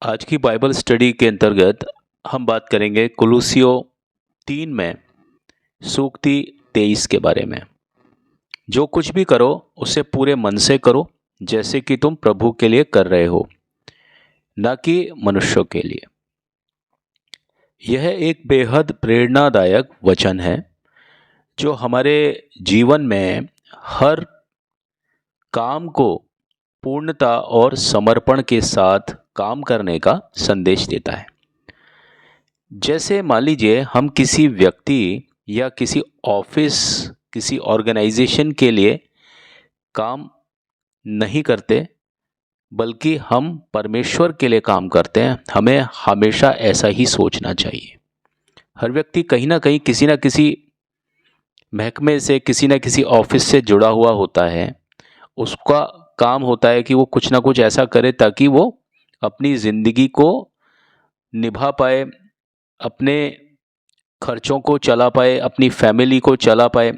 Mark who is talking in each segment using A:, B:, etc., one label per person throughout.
A: आज की Bible study के अंतर्गत हम बात करेंगे कुलुस्सियों 3 में सूक्ति 23 के बारे में। जो कुछ भी करो उसे पूरे मन से करो, जैसे कि तुम प्रभु के लिए कर रहे हो, न कि मनुष्यों के लिए। यह एक बेहद प्रेरणादायक वचन है जो हमारे जीवन में हर काम को पूर्णता और समर्पण के साथ काम करने का संदेश देता है। जैसे मान लीजिए हम किसी व्यक्ति या किसी ऑफिस, किसी ऑर्गेनाइजेशन के लिए काम नहीं करते, बल्कि हम परमेश्वर के लिए काम करते हैं। हमें हमेशा ऐसा ही सोचना चाहिए। हर व्यक्ति कहीं ना कहीं किसी न किसी महकमे से, किसी न किसी ऑफिस से जुड़ा हुआ होता है। उसका काम होता है कि वो कुछ ना कुछ ऐसा करे ताकि वो अपनी ज़िंदगी को निभा पाए, अपने खर्चों को चला पाए, अपनी फैमिली को चला पाए।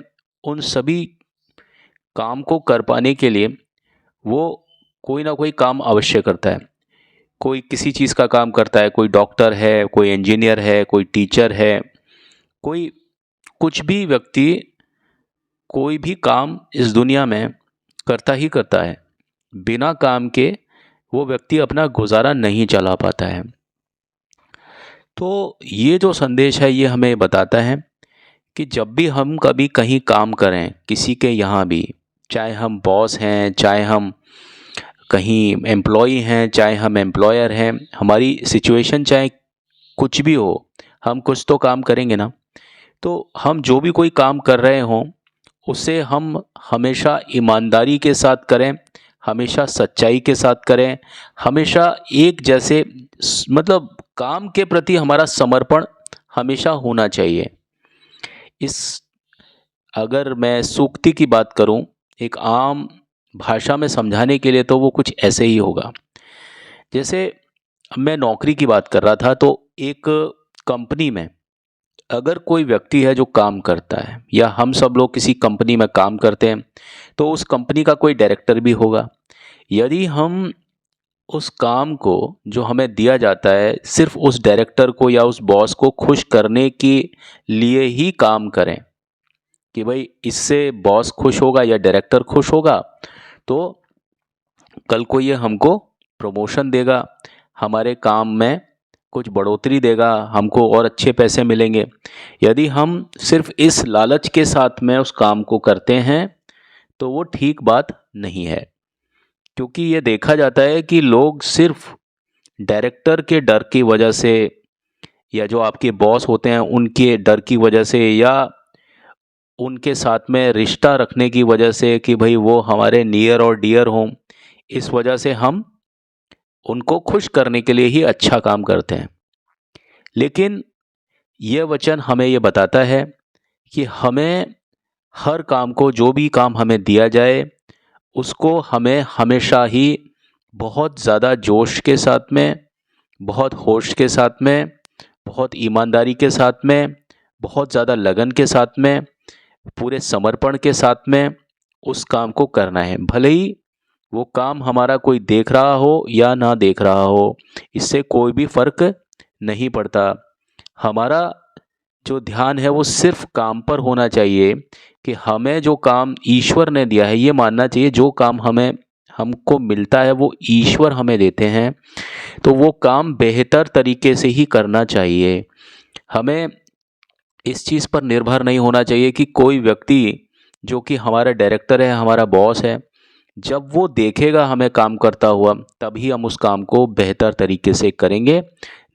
A: उन सभी काम को कर पाने के लिए वो कोई ना कोई काम अवश्य करता है। कोई किसी चीज़ का काम करता है, कोई डॉक्टर है, कोई इंजीनियर है, कोई टीचर है, कोई कुछ भी व्यक्ति कोई भी काम इस दुनिया में करता ही करता है। बिना काम के वो व्यक्ति अपना गुजारा नहीं चला पाता है। तो ये जो संदेश है ये हमें बताता है कि जब भी हम कभी कहीं काम करें, किसी के यहाँ भी, चाहे हम बॉस हैं, चाहे हम कहीं एम्प्लॉई हैं, चाहे हम एम्प्लॉयर हैं, हमारी सिचुएशन चाहे कुछ भी हो, हम कुछ तो काम करेंगे ना। तो हम जो भी कोई काम कर रहे हों उसे हम हमेशा ईमानदारी के साथ करें, हमेशा सच्चाई के साथ करें, हमेशा एक जैसे मतलब काम के प्रति हमारा समर्पण हमेशा होना चाहिए। इस अगर मैं सूक्ति की बात करूं एक आम भाषा में समझाने के लिए, तो वो कुछ ऐसे ही होगा। जैसे मैं नौकरी की बात कर रहा था, तो एक कंपनी में अगर कोई व्यक्ति है जो काम करता है, या हम सब लोग किसी कंपनी में काम करते हैं, तो उस कंपनी का कोई डायरेक्टर भी होगा। यदि हम उस काम को जो हमें दिया जाता है सिर्फ उस डायरेक्टर को या उस बॉस को खुश करने के लिए ही काम करें कि भाई इससे बॉस खुश होगा या डायरेक्टर खुश होगा, तो कल को ये हमको प्रमोशन देगा, हमारे काम में कुछ बढ़ोतरी देगा, हमको और अच्छे पैसे मिलेंगे। यदि हम सिर्फ इस लालच के साथ में उस काम को करते हैं तो वो ठीक बात नहीं है। क्योंकि ये देखा जाता है कि लोग सिर्फ डायरेक्टर के डर की वजह से, या जो आपके बॉस होते हैं उनके डर की वजह से, या उनके साथ में रिश्ता रखने की वजह से कि भाई वो हमारे नियर और डियर हों, इस वजह से हम उनको खुश करने के लिए ही अच्छा काम करते हैं। लेकिन यह वचन हमें ये बताता है कि हमें हर काम को, जो भी काम हमें दिया जाए, उसको हमें हमेशा ही बहुत ज़्यादा जोश के साथ में, बहुत होश के साथ में, बहुत ईमानदारी के साथ में, बहुत ज़्यादा लगन के साथ में, पूरे समर्पण के साथ में उस काम को करना है। भले ही वो काम हमारा कोई देख रहा हो या ना देख रहा हो, इससे कोई भी फ़र्क नहीं पड़ता। हमारा जो ध्यान है वो सिर्फ काम पर होना चाहिए कि हमें जो काम ईश्वर ने दिया है, ये मानना चाहिए जो काम हमको मिलता है वो ईश्वर हमें देते हैं, तो वो काम बेहतर तरीके से ही करना चाहिए। हमें इस चीज़ पर निर्भर नहीं होना चाहिए कि कोई व्यक्ति जो कि हमारा डायरेक्टर है, हमारा बॉस है, जब वो देखेगा हमें काम करता हुआ तभी हम उस काम को बेहतर तरीके से करेंगे,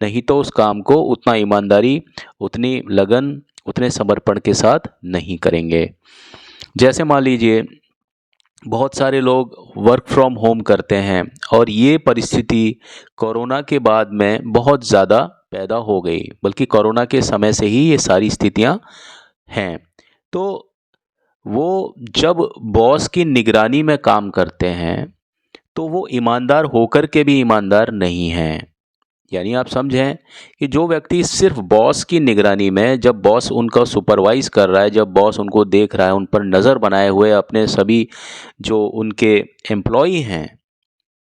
A: नहीं तो उस काम को उतना ईमानदारी, उतनी लगन, उतने समर्पण के साथ नहीं करेंगे। जैसे मान लीजिए बहुत सारे लोग वर्क फ्रॉम होम करते हैं, और ये परिस्थिति कोरोना के बाद में बहुत ज़्यादा पैदा हो गई, बल्कि कोरोना के समय से ही ये सारी स्थितियां हैं। तो वो जब बॉस की निगरानी में काम करते हैं तो वो ईमानदार होकर के भी ईमानदार नहीं हैं। यानी आप समझें कि जो व्यक्ति सिर्फ बॉस की निगरानी में, जब बॉस उनका सुपरवाइज कर रहा है, जब बॉस उनको देख रहा है, उन पर नज़र बनाए हुए अपने सभी जो उनके एम्प्लॉई हैं,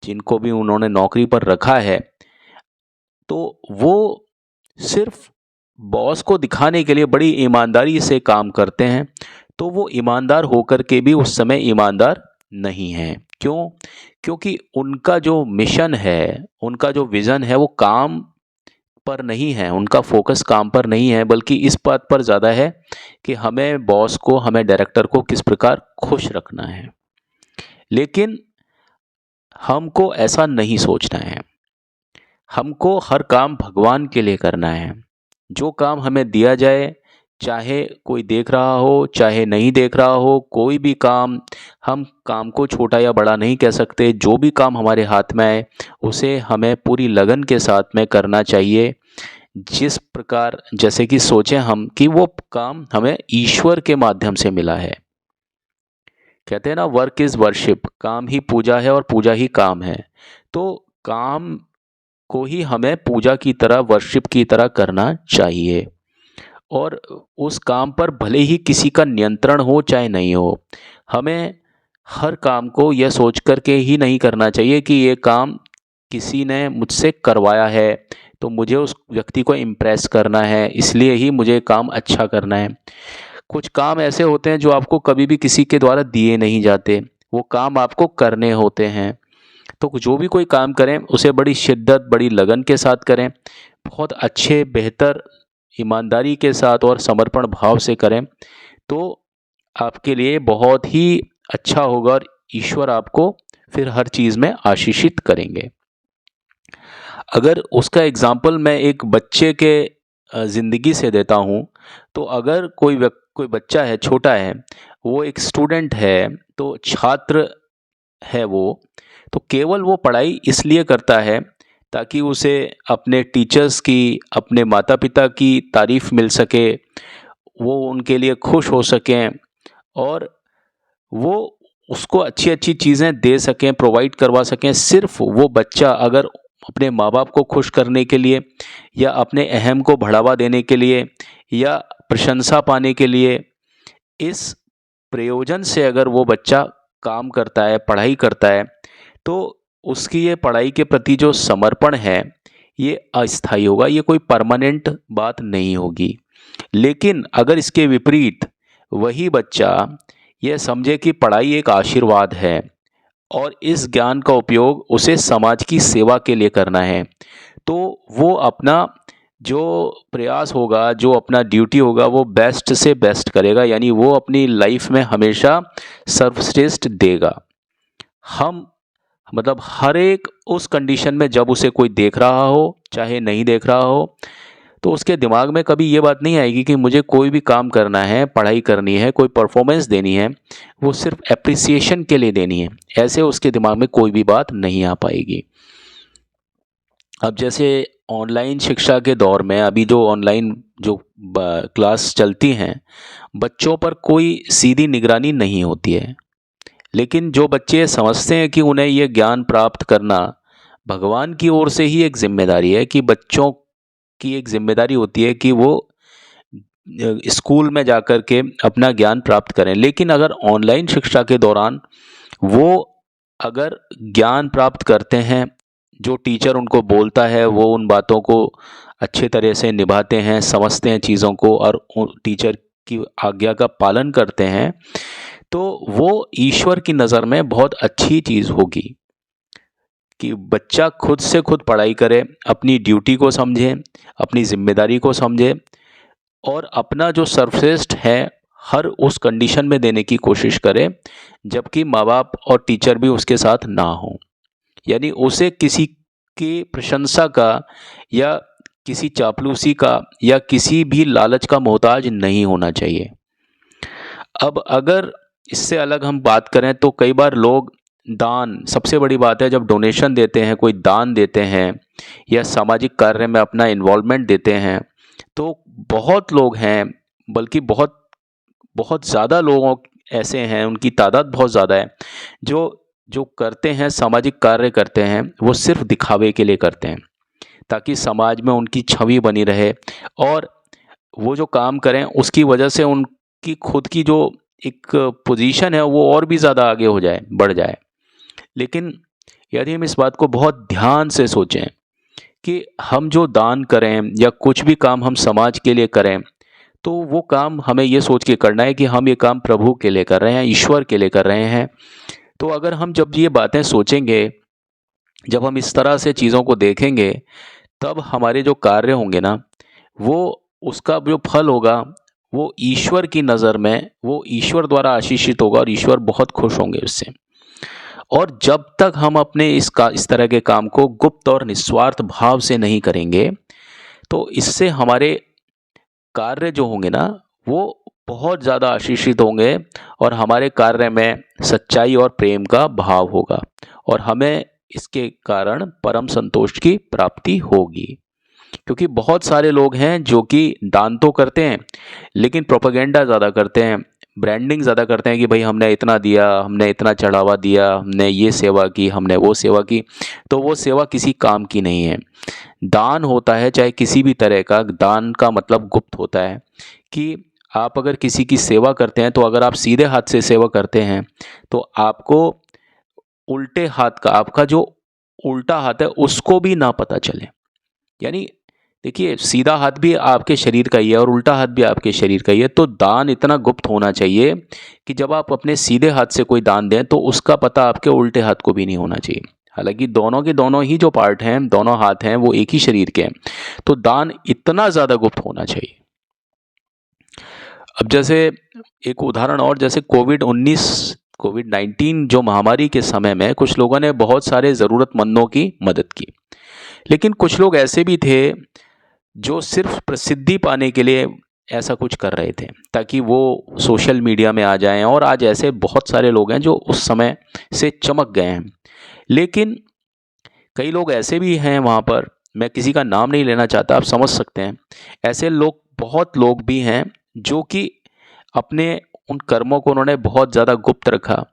A: जिनको भी उन्होंने नौकरी पर रखा है, तो वो सिर्फ बॉस को दिखाने के लिए बड़ी ईमानदारी से काम करते हैं, तो वो ईमानदार होकर के भी उस समय ईमानदार नहीं हैं। क्यों? क्योंकि उनका जो मिशन है, उनका जो विज़न है वो काम पर नहीं है, उनका फ़ोकस काम पर नहीं है, बल्कि इस बात पर ज़्यादा है कि हमें बॉस को, हमें डायरेक्टर को किस प्रकार खुश रखना है। लेकिन हमको ऐसा नहीं सोचना है। हमको हर काम भगवान के लिए करना है। जो काम हमें दिया जाए, चाहे कोई देख रहा हो, चाहे नहीं देख रहा हो, कोई भी काम, हम काम को छोटा या बड़ा नहीं कह सकते। जो भी काम हमारे हाथ में आए, उसे हमें पूरी लगन के साथ में करना चाहिए। जिस प्रकार, जैसे कि सोचें हम कि वो काम हमें ईश्वर के माध्यम से मिला है। कहते हैं ना, वर्क इज़ वर्शिप, काम ही पूजा है और पूजा ही काम है। तो काम को ही हमें पूजा की तरह, वर्शिप की तरह करना चाहिए। और उस काम पर भले ही किसी का नियंत्रण हो चाहे नहीं हो, हमें हर काम को यह सोच कर के ही नहीं करना चाहिए कि ये काम किसी ने मुझसे करवाया है, तो मुझे उस व्यक्ति को इम्प्रेस करना है, इसलिए ही मुझे काम अच्छा करना है। कुछ काम ऐसे होते हैं जो आपको कभी भी किसी के द्वारा दिए नहीं जाते, वो काम आपको करने होते हैं। तो जो भी कोई काम करें, उसे बड़ी शिद्दत, बड़ी लगन के साथ करें, बहुत अच्छे, बेहतर, ईमानदारी के साथ और समर्पण भाव से करें, तो आपके लिए बहुत ही अच्छा होगा और ईश्वर आपको फिर हर चीज़ में आशीषित करेंगे। अगर उसका एग्ज़ाम्पल मैं एक बच्चे के ज़िंदगी से देता हूँ, तो अगर कोई बच्चा है, छोटा है, वो एक स्टूडेंट है, तो छात्र है वो, तो केवल वो पढ़ाई इसलिए करता है ताकि उसे अपने टीचर्स की, अपने माता-पिता की तारीफ़ मिल सके, वो उनके लिए खुश हो सकें और वो उसको अच्छी-अच्छी चीज़ें दे सकें, प्रोवाइड करवा सकें। सिर्फ़ वो बच्चा अगर अपने माँ-बाप को खुश करने के लिए या अपने अहम को बढ़ावा देने के लिए या प्रशंसा पाने के लिए, इस प्रयोजन से अगर वो बच्चा काम करता है, पढ़ाई करता है, तो उसकी ये पढ़ाई के प्रति जो समर्पण है, ये अस्थायी होगा, ये कोई परमानेंट बात नहीं होगी। लेकिन अगर इसके विपरीत वही बच्चा यह समझे कि पढ़ाई एक आशीर्वाद है और इस ज्ञान का उपयोग उसे समाज की सेवा के लिए करना है, तो वो अपना जो प्रयास होगा, जो अपना ड्यूटी होगा, वो बेस्ट से बेस्ट करेगा, यानी वो अपनी लाइफ में हमेशा सर्वश्रेष्ठ देगा। हम मतलब हर एक उस कंडीशन में, जब उसे कोई देख रहा हो चाहे नहीं देख रहा हो, तो उसके दिमाग में कभी ये बात नहीं आएगी कि मुझे कोई भी काम करना है, पढ़ाई करनी है, कोई परफॉर्मेंस देनी है, वो सिर्फ एप्रिसिएशन के लिए देनी है। ऐसे उसके दिमाग में कोई भी बात नहीं आ पाएगी। अब जैसे ऑनलाइन शिक्षा के दौर में अभी जो ऑनलाइन जो क्लास चलती हैं, बच्चों पर कोई सीधी निगरानी नहीं होती है। लेकिन जो बच्चे समझते हैं कि उन्हें ये ज्ञान प्राप्त करना भगवान की ओर से ही एक जिम्मेदारी है, कि बच्चों की एक जिम्मेदारी होती है कि वो स्कूल में जाकर के अपना ज्ञान प्राप्त करें। लेकिन अगर ऑनलाइन शिक्षा के दौरान वो अगर ज्ञान प्राप्त करते हैं, जो टीचर उनको बोलता है वो उन बातों को अच्छे तरह से निभाते हैं, समझते हैं चीज़ों को और टीचर की आज्ञा का पालन करते हैं, तो वो ईश्वर की नज़र में बहुत अच्छी चीज़ होगी। कि बच्चा खुद से खुद पढ़ाई करे, अपनी ड्यूटी को समझे, अपनी जिम्मेदारी को समझे और अपना जो सर्वश्रेष्ठ है हर उस कंडीशन में देने की कोशिश करे, जबकि माँ बाप और टीचर भी उसके साथ ना हो। यानी उसे किसी की प्रशंसा का या किसी चापलूसी का या किसी भी लालच का मोहताज नहीं होना चाहिए। अब अगर इससे अलग हम बात करें, तो कई बार लोग दान, सबसे बड़ी बात है जब डोनेशन देते हैं, कोई दान देते हैं या सामाजिक कार्य में अपना इन्वॉल्वमेंट देते हैं, तो बहुत लोग हैं, बल्कि बहुत बहुत ज़्यादा लोगों ऐसे हैं, उनकी तादाद बहुत ज़्यादा है, जो जो करते हैं, सामाजिक कार्य करते हैं, वो सिर्फ दिखावे के लिए करते हैं, ताकि समाज में उनकी छवि बनी रहे और वो जो काम करें उसकी वजह से उनकी खुद की जो एक पोजीशन है वो और भी ज़्यादा आगे हो जाए, बढ़ जाए। लेकिन यदि हम इस बात को बहुत ध्यान से सोचें कि हम जो दान करें या कुछ भी काम हम समाज के लिए करें, तो वो काम हमें ये सोच के करना है कि हम ये काम प्रभु के लिए कर रहे हैं, ईश्वर के लिए कर रहे हैं। तो अगर हम जब ये बातें सोचेंगे, जब हम इस तरह से चीज़ों को देखेंगे, तब हमारे जो कार्य होंगे ना, वो उसका जो फल होगा, वो ईश्वर की नज़र में वो ईश्वर द्वारा आशीषित होगा और ईश्वर बहुत खुश होंगे उससे। और जब तक हम अपने इस तरह के काम को गुप्त और निस्वार्थ भाव से नहीं करेंगे, तो इससे हमारे कार्य जो होंगे ना, वो बहुत ज़्यादा आशीषित होंगे और हमारे कार्य में सच्चाई और प्रेम का भाव होगा और हमें इसके कारण परम संतोष की प्राप्ति होगी। क्योंकि बहुत सारे लोग हैं जो कि दान तो करते हैं, लेकिन प्रोपेगेंडा ज़्यादा करते हैं, ब्रांडिंग ज़्यादा करते हैं कि भाई हमने इतना दिया, हमने इतना चढ़ावा दिया, हमने ये सेवा की, हमने वो सेवा की। तो वो सेवा किसी काम की नहीं है। दान होता है, चाहे किसी भी तरह का दान का मतलब गुप्त होता है कि आप अगर किसी की सेवा करते हैं, तो अगर आप सीधे हाथ से सेवा करते हैं, तो आपको उल्टे हाथ का, आपका जो उल्टा हाथ है उसको भी ना पता चले। यानी देखिए, सीधा हाथ भी आपके शरीर का ही है और उल्टा हाथ भी आपके शरीर का ही है। तो दान इतना गुप्त होना चाहिए कि जब आप अपने सीधे हाथ से कोई दान दें, तो उसका पता आपके उल्टे हाथ को भी नहीं होना चाहिए। हालांकि दोनों के दोनों ही जो पार्ट हैं, दोनों हाथ हैं, वो एक ही शरीर के हैं। तो दान इतना ज़्यादा गुप्त होना चाहिए। अब जैसे एक उदाहरण और, जैसे कोविड-19 जो महामारी के समय में कुछ लोगों ने बहुत सारे ज़रूरतमंदों की मदद की। लेकिन कुछ लोग ऐसे भी थे जो सिर्फ प्रसिद्धि पाने के लिए ऐसा कुछ कर रहे थे, ताकि वो सोशल मीडिया में आ जाएं। और आज ऐसे बहुत सारे लोग हैं जो उस समय से चमक गए हैं। लेकिन कई लोग ऐसे भी हैं वहाँ पर, मैं किसी का नाम नहीं लेना चाहता, आप समझ सकते हैं। ऐसे लोग, बहुत लोग भी हैं जो कि अपने उन कर्मों को उन्होंने बहुत ज़्यादा गुप्त रखा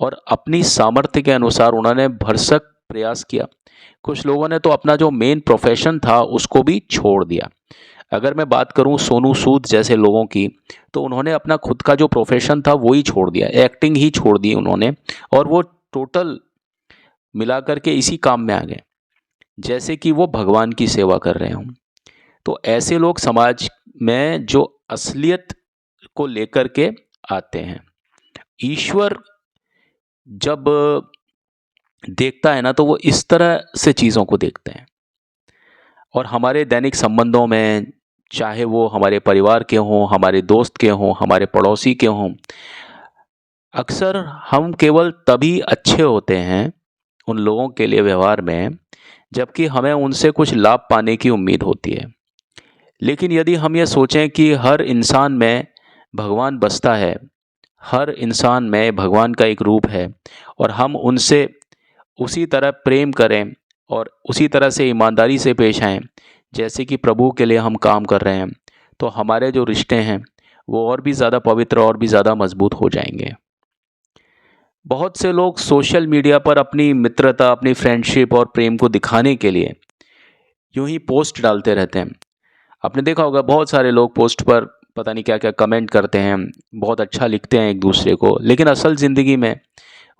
A: और अपनी सामर्थ्य के अनुसार उन्होंने भरसक प्रयास किया। कुछ लोगों ने तो अपना जो मेन प्रोफेशन था उसको भी छोड़ दिया। अगर मैं बात करूं सोनू सूद जैसे लोगों की, तो उन्होंने अपना खुद का जो प्रोफेशन था वो ही छोड़ दिया, एक्टिंग ही छोड़ दी उन्होंने, और वो टोटल मिला करके इसी काम में आ गए, जैसे कि वो भगवान की सेवा कर रहे हों। तो ऐसे लोग समाज में जो असलियत को लेकर के आते हैं, ईश्वर जब देखता है ना, तो वो इस तरह से चीज़ों को देखते हैं। और हमारे दैनिक संबंधों में, चाहे वो हमारे परिवार के हों, हमारे दोस्त के हों, हमारे पड़ोसी के हों, अक्सर हम केवल तभी अच्छे होते हैं उन लोगों के लिए व्यवहार में, जबकि हमें उनसे कुछ लाभ पाने की उम्मीद होती है। लेकिन यदि हम ये सोचें कि हर इंसान में भगवान बसता है, हर इंसान में भगवान का एक रूप है, और हम उनसे उसी तरह प्रेम करें और उसी तरह से ईमानदारी से पेश आएँ जैसे कि प्रभु के लिए हम काम कर रहे हैं, तो हमारे जो रिश्ते हैं वो और भी ज़्यादा पवित्र और भी ज़्यादा मजबूत हो जाएंगे। बहुत से लोग सोशल मीडिया पर अपनी मित्रता, अपनी फ्रेंडशिप और प्रेम को दिखाने के लिए यूं ही पोस्ट डालते रहते हैं। आपने देखा होगा, बहुत सारे लोग पोस्ट पर पता नहीं क्या क्या कमेंट करते हैं, बहुत अच्छा लिखते हैं एक दूसरे को, लेकिन असल ज़िंदगी में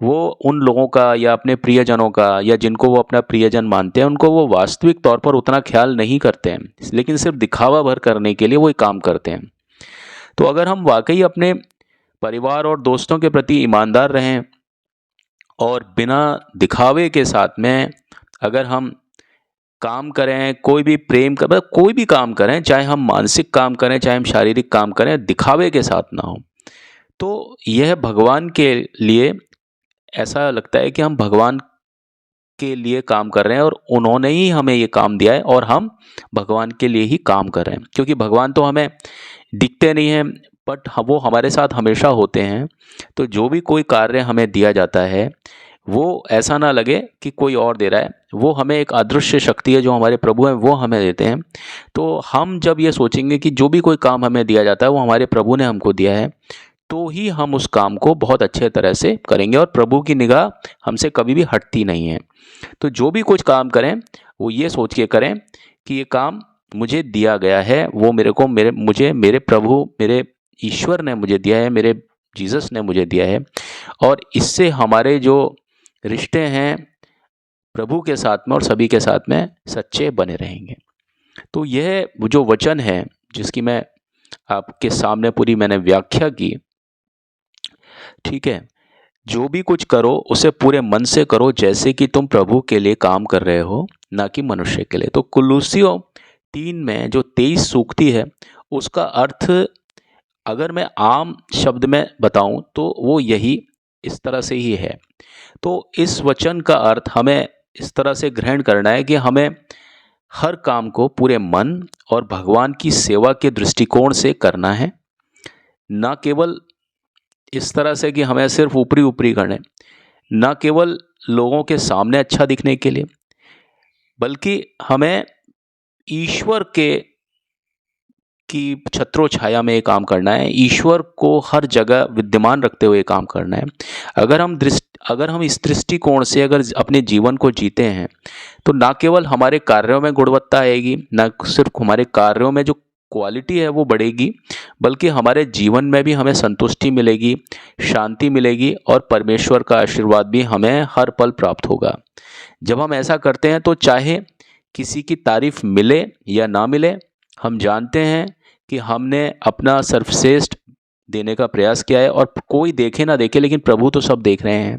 A: वो उन लोगों का या अपने प्रियजनों का, या जिनको वो अपना प्रियजन मानते हैं, उनको वो वास्तविक तौर पर उतना ख्याल नहीं करते हैं, लेकिन सिर्फ दिखावा भर करने के लिए वो काम करते हैं। तो अगर हम वाकई अपने परिवार और दोस्तों के प्रति ईमानदार रहें और बिना दिखावे के साथ में अगर हम काम करें, कोई भी प्रेम का मतलब कोई भी काम करें, चाहे हम मानसिक काम करें, चाहे हम शारीरिक काम करें, दिखावे के साथ ना हो, तो यह भगवान के लिए ऐसा लगता है कि हम भगवान के लिए काम कर रहे हैं और उन्होंने ही हमें ये काम दिया है और हम भगवान के लिए ही काम कर रहे हैं। क्योंकि भगवान तो हमें दिखते नहीं हैं, बट वो हमारे साथ हमेशा होते हैं। तो जो भी कोई कार्य हमें दिया जाता है, वो ऐसा ना लगे कि कोई और दे रहा है, वो हमें एक अदृश्य शक्ति है जो हमारे प्रभु हैं, वो हमें देते हैं। तो हम जब ये सोचेंगे कि जो भी कोई काम हमें दिया जाता है वो हमारे प्रभु ने हमको दिया है, तो ही हम उस काम को बहुत अच्छे तरह से करेंगे और प्रभु की निगाह हमसे कभी भी हटती नहीं है। तो जो भी कुछ काम करें, वो ये सोच के करें कि ये काम मुझे दिया गया है, वो मेरे प्रभु, मेरे ईश्वर ने मुझे दिया है, मेरे जीसस ने मुझे दिया है। और इससे हमारे जो रिश्ते हैं प्रभु के साथ में और सभी के साथ में सच्चे बने रहेंगे। तो यह जो वचन है जिसकी मैं आपके सामने पूरी मैंने व्याख्या की, ठीक है, जो भी कुछ करो उसे पूरे मन से करो जैसे कि तुम प्रभु के लिए काम कर रहे हो, ना कि मनुष्य के लिए। तो कुलुस्सियों 3 में जो 23 सूक्ति है उसका अर्थ अगर मैं आम शब्द में बताऊं तो वो यही इस तरह से ही है। तो इस वचन का अर्थ हमें इस तरह से ग्रहण करना है कि हमें हर काम को पूरे मन और भगवान की सेवा के दृष्टिकोण से करना है, ना केवल इस तरह से कि हमें सिर्फ ऊपरी ऊपरी करने, ना केवल लोगों के सामने अच्छा दिखने के लिए, बल्कि हमें ईश्वर के की छत्रो छाया में ये काम करना है, ईश्वर को हर जगह विद्यमान रखते हुए काम करना है। अगर हम इस दृष्टिकोण से अगर अपने जीवन को जीते हैं तो ना केवल हमारे कार्यों में गुणवत्ता आएगी, ना सिर्फ हमारे कार्यों में जो क्वालिटी है वो बढ़ेगी, बल्कि हमारे जीवन में भी हमें संतुष्टि मिलेगी, शांति मिलेगी और परमेश्वर का आशीर्वाद भी हमें हर पल प्राप्त होगा। जब हम ऐसा करते हैं तो चाहे किसी की तारीफ मिले या ना मिले, हम जानते हैं कि हमने अपना सर्वश्रेष्ठ देने का प्रयास किया है, और कोई देखे ना देखे लेकिन प्रभु तो सब देख रहे हैं,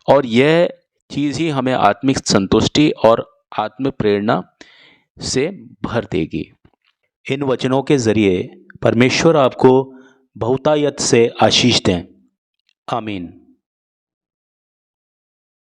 A: और यह चीज़ ही हमें आत्मिक संतुष्टि और आत्म प्रेरणा से भर देगी। इन वचनों के ज़रिए परमेश्वर आपको बहुतायत से आशीष दें। आमीन।